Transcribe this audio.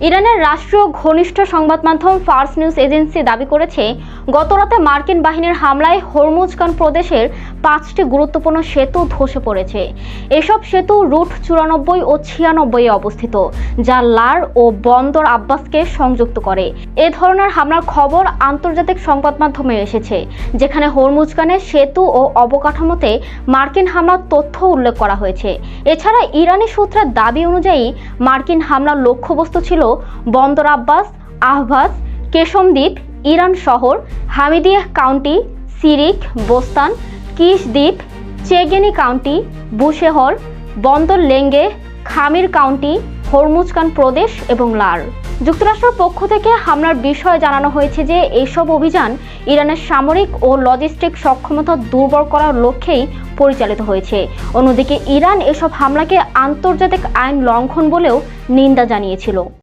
ইরানের রাষ্ট্রীয় ঘনিষ্ঠ সংবাদ মাধ্যম ফার্স নিউজ এজেন্সি দাবি করেছে, গতরাতে মার্কিন বাহিনীর হামলায় হরমুজগান প্রদেশের 5টি গুরুত্বপূর্ণ সেতু ধসে পড়েছে। এসব সেতু রুট 94 ও 96 এ অবস্থিত, যা লার ও বন্দর আব্বাসকে সংযুক্ত করে। এ ধরনের হামলার খবর আন্তর্জাতিক সংবাদ মাধ্যমে এসেছে, যেখানে হরমুজগানের সেতু ও অবকাঠামোতে মার্কিন হামলার তথ্য উল্লেখ করা হয়েছে। এছাড়া ইরানি সূত্রের দাবি অনুযায়ী মার্কিন হামলার লক্ষ্যবস্তু ছিল বন্দর আব্বাস, আহভাজ, কেশম দ্বীপ, ইরান শহর, হামিদিয়াহ কাউন্টি, সিরিক, বোস্তান, কিশ দ্বীপ, চেগেনি কাউন্টি, বুশেহর, বন্দর লেঙ্গে, খামির কাউন্টি, হরমুজগান প্রদেশ এবং লার। যুক্তরাষ্ট্রের পক্ষ থেকে হামলার বিষয়ে জানানো হয়েছে যে এসব অভিযান ইরানের সামরিক ও লজিস্টিক সক্ষমতা দুর্বল করার লক্ষ্যেই পরিচালিত হয়েছে। অন্যদিকে ইরান এসব হামলাকে আন্তর্জাতিক আইন লঙ্ঘন বলেও নিন্দা জানিয়েছিল।